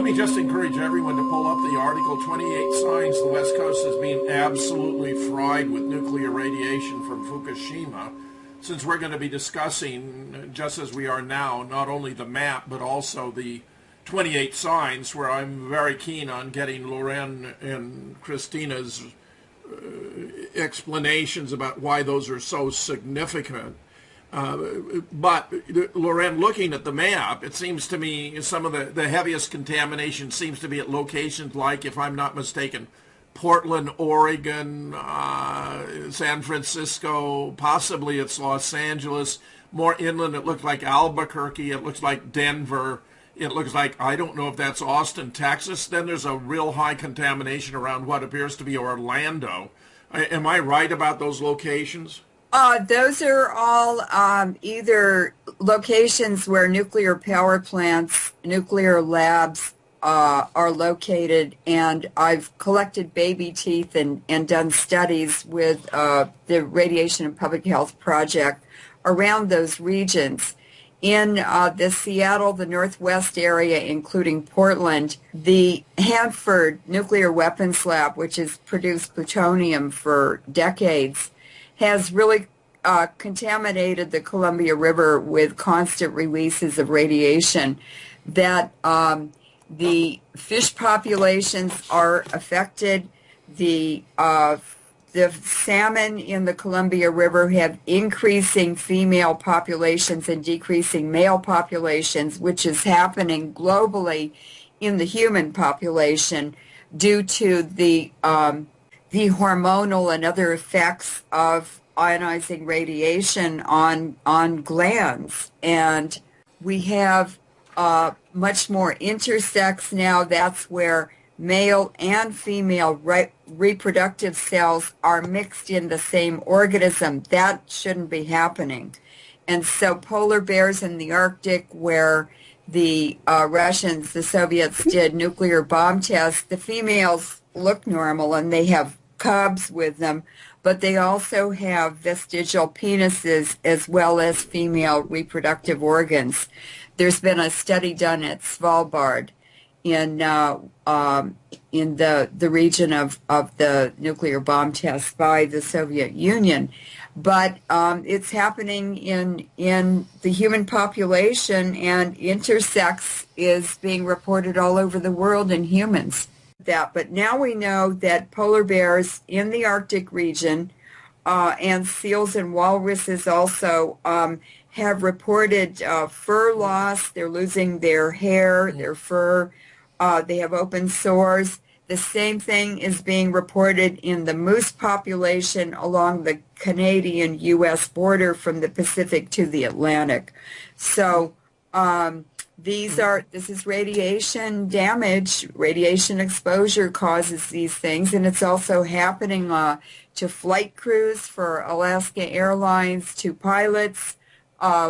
me just encourage everyone to pull up the article, 28 Signs the West Coast is being absolutely fried with nuclear radiation from Fukushima, since we're going to be discussing, just as we are now, not only the map, but also the 28 signs, where I'm very keen on getting Leuren and Christina's explanations about why those are so significant. But Leuren, looking at the map, it seems to me some of the heaviest contamination seems to be at locations like, if I'm not mistaken, Portland, Oregon, San Francisco, possibly it's Los Angeles. More inland, it looks like Albuquerque, it looks like Denver, it looks like, I don't know if that's Austin, Texas. Then there's a real high contamination around what appears to be Orlando. Am I right about those locations? Those are all either locations where nuclear power plants, nuclear labs are located, and I've collected baby teeth and done studies with the Radiation and Public Health Project around those regions. In the Seattle, the Northwest area, including Portland, the Hanford Nuclear Weapons Lab, which has produced plutonium for decades, has really contaminated the Columbia River with constant releases of radiation that the fish populations are affected. The salmon in the Columbia River have increasing female populations and decreasing male populations, which is happening globally in the human population due to the hormonal and other effects of ionizing radiation on glands. And we have much more intersex now. That's where male and female reproductive cells are mixed in the same organism. That shouldn't be happening. And so polar bears in the Arctic, where the Russians, the Soviets, did nuclear bomb tests, the females look normal and they have cubs with them, but they also have vestigial penises as well as female reproductive organs. There's been a study done at Svalbard in the region of the nuclear bomb tests by the Soviet Union. But it's happening in the human population, and intersex is being reported all over the world in humans. But now we know that polar bears in the Arctic region and seals and walruses also have reported fur loss. They're losing their hair, their fur. They have open sores. The same thing is being reported in the moose population along the Canadian-U.S. border from the Pacific to the Atlantic. So this is radiation damage. Radiation exposure causes these things, and it's also happening to flight crews for Alaska Airlines, to pilots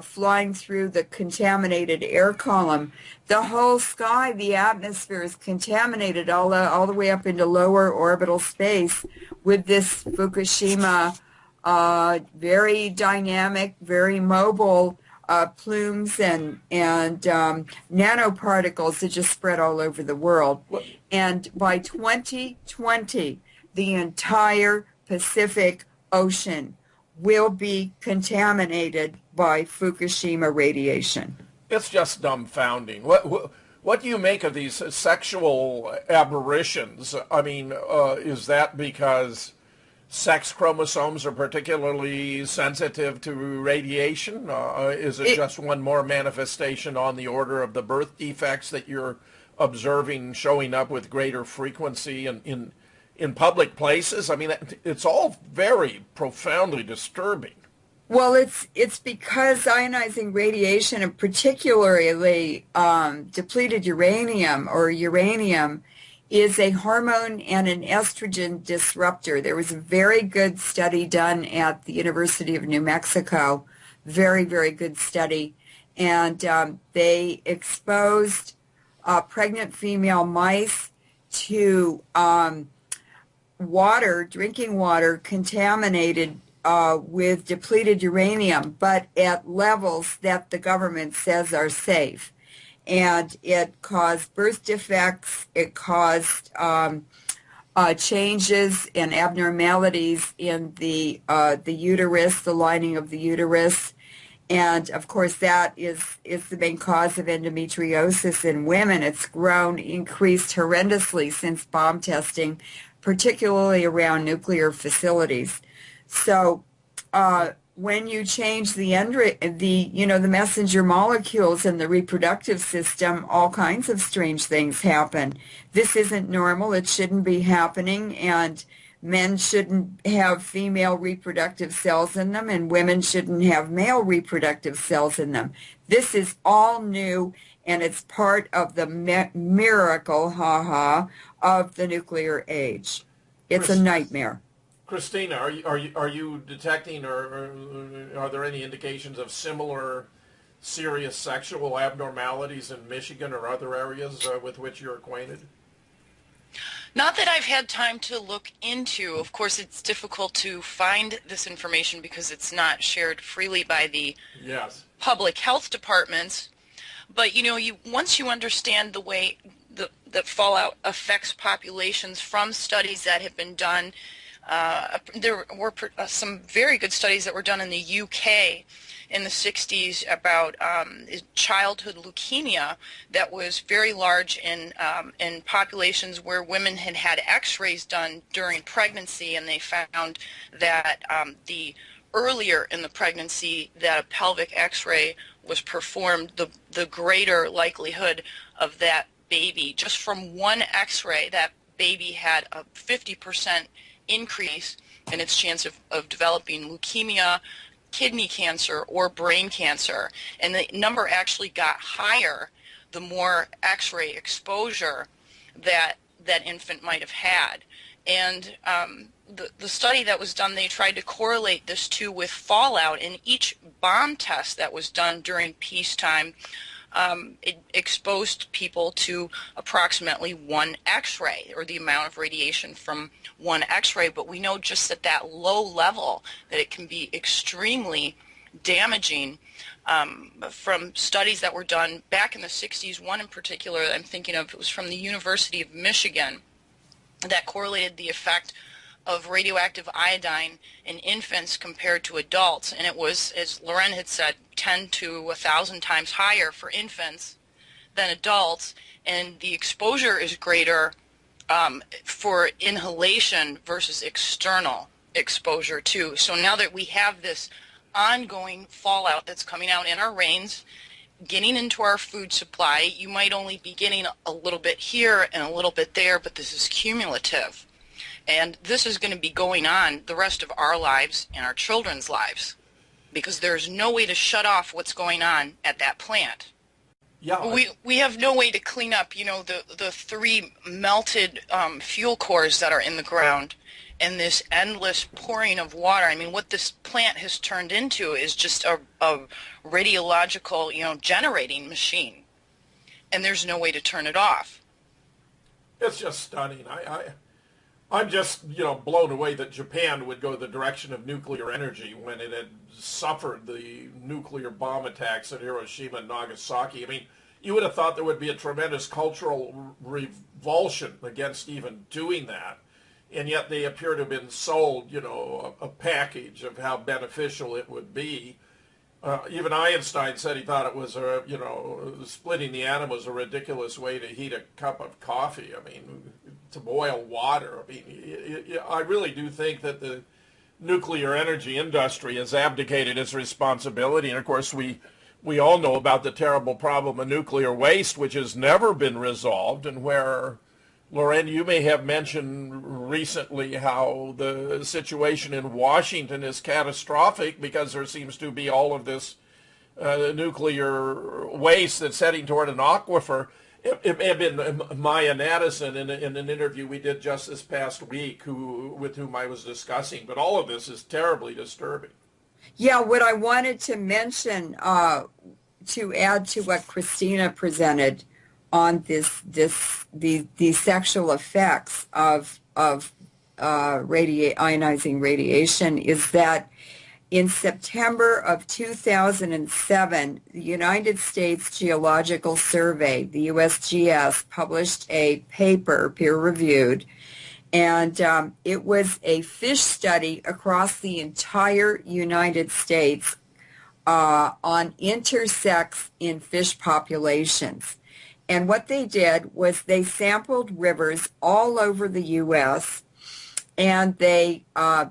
flying through the contaminated air column. The whole sky, the atmosphere is contaminated all the way up into lower orbital space with this Fukushima very dynamic, very mobile plumes and nanoparticles that just spread all over the world. And by 2020, the entire Pacific Ocean will be contaminated by Fukushima radiation. It's just dumbfounding. What do you make of these sexual aberrations? I mean, is that because sex chromosomes are particularly sensitive to radiation? Is it just one more manifestation on the order of the birth defects that you're observing showing up with greater frequency in public places? I mean, it's all very profoundly disturbing. Well, it's because ionizing radiation, and particularly depleted uranium or uranium, is a hormone and an estrogen disruptor. There was a very good study done at the University of New Mexico, very, very good study, and they exposed pregnant female mice to drinking water contaminated with depleted uranium, but at levels that the government says are safe. and it caused birth defects. It caused changes and abnormalities in the uterus, the lining of the uterus. And of course, that is the main cause of endometriosis in women. It's increased horrendously since bomb testing, particularly around nuclear facilities. So, when you change the messenger molecules in the reproductive system, all kinds of strange things happen. This isn't normal. It shouldn't be happening, and men shouldn't have female reproductive cells in them, and women shouldn't have male reproductive cells in them. This is all new, and it's part of the miracle, of the nuclear age. It's a nightmare. Christina, are you detecting, or are there any indications of similar serious sexual abnormalities in Michigan or other areas with which you're acquainted? Not that I've had time to look into. Of course, it's difficult to find this information because it's not shared freely by the public health departments. But once you understand the way that fallout affects populations from studies that have been done, there were some very good studies that were done in the UK in the 60s about childhood leukemia that was very large in populations where women had had x-rays done during pregnancy, and they found that the earlier in the pregnancy that a pelvic x-ray was performed, the greater likelihood of that baby, just from one x-ray, that baby had a 50% increase in its chance of developing leukemia, kidney cancer, or brain cancer. And the number actually got higher the more x-ray exposure that infant might have had. And the study that was done, they tried to correlate this too with fallout. In each bomb test that was done during peacetime, it exposed people to approximately one x-ray, or the amount of radiation from one x-ray. But we know just at that low level that it can be extremely damaging. From studies that were done back in the 60s, one in particular I'm thinking of, it was from the University of Michigan, that correlated the effect of radioactive iodine in infants compared to adults. And it was, as Leuren had said, 10 to 1,000 times higher for infants than adults. And the exposure is greater for inhalation versus external exposure too. So now that we have this ongoing fallout that's coming out in our rains, getting into our food supply, you might only be getting a little bit here and a little bit there, but this is cumulative. And this is going to be going on the rest of our lives and our children's lives, because there's no way to shut off what's going on at that plant. Yeah, we have no way to clean up, the three melted fuel cores that are in the ground, and this endless pouring of water. I mean, what this plant has turned into is just a radiological, generating machine, and there's no way to turn it off. It's just stunning. I'm just, blown away that Japan would go the direction of nuclear energy when it had suffered the nuclear bomb attacks at Hiroshima and Nagasaki. I mean, you would have thought there would be a tremendous cultural revulsion against even doing that. And yet they appear to have been sold, a package of how beneficial it would be. Even Einstein said he thought it was, splitting the atom was a ridiculous way to heat a cup of coffee. I mean, to boil water. I mean, I really do think that the nuclear energy industry has abdicated its responsibility. And of course, we all know about the terrible problem of nuclear waste, which has never been resolved, and where, Leuren, you may have mentioned recently how the situation in Washington is catastrophic because there seems to be all of this nuclear waste that's heading toward an aquifer. It may have been Maya Madison in an interview we did just this past week with whom I was discussing, but all of this is terribly disturbing. Yeah, what I wanted to mention to add to what Christina presented on the sexual effects of ionizing radiation is that In September of 2007, the United States Geological Survey, the USGS, published a paper, peer-reviewed, and it was a fish study across the entire United States on intersex in fish populations. And what they did was they sampled rivers all over the U.S., and they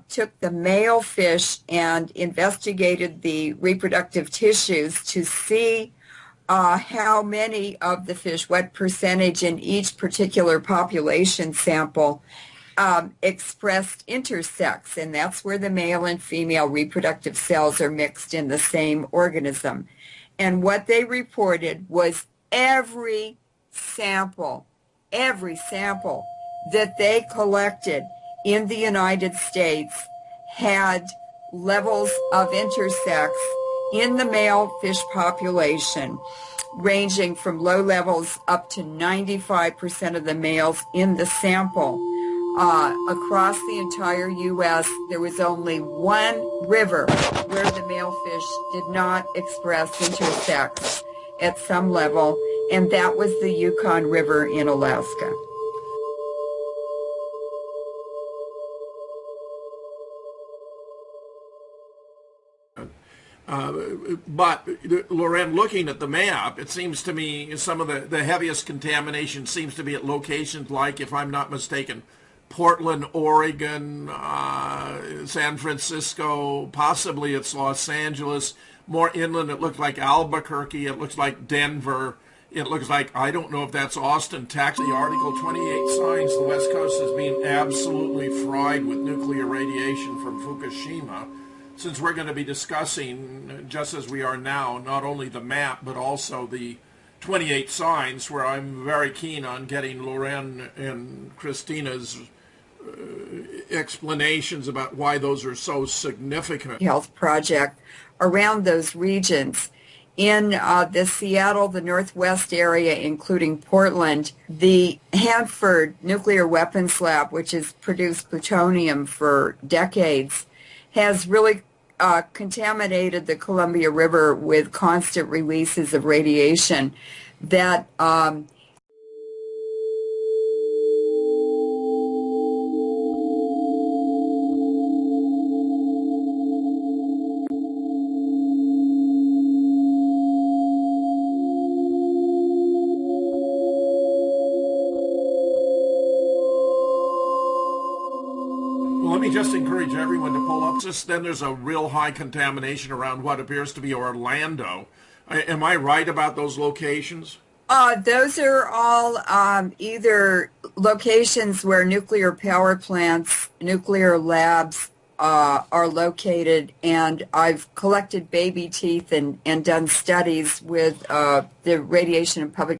took the male fish and investigated the reproductive tissues to see how many of the fish, what percentage in each particular population sample expressed intersex, and that's where the male and female reproductive cells are mixed in the same organism. And what they reported was every sample that they collected in the United States had levels of intersex in the male fish population, ranging from low levels up to 95% of the males in the sample. Across the entire U.S., there was only one river where the male fish did not express intersex at some level, and that was the Yukon River in Alaska. But, Leuren, looking at the map, it seems to me some of the heaviest contamination seems to be at locations like, if I'm not mistaken, Portland, Oregon, San Francisco, possibly it's Los Angeles. More inland, it looks like Albuquerque, it looks like Denver, it looks like, I don't know if that's Austin, Texas. The article 28 signs the West Coast is being absolutely fried with nuclear radiation from Fukushima. Since we're going to be discussing, just as we are now, not only the map, but also the 28 signs, where I'm very keen on getting Leuren and Christina's explanations about why those are so significant. Health project around those regions. In the Seattle, the Northwest area, including Portland, the Hanford Nuclear Weapons Lab, which has produced plutonium for decades, has really contaminated the Columbia River with constant releases of radiation that let me just encourage everyone to pull up. Then there's a real high contamination around what appears to be Orlando. Am I right about those locations? Those are all either locations where nuclear power plants, nuclear labs are located, and I've collected baby teeth and done studies with the radiation and public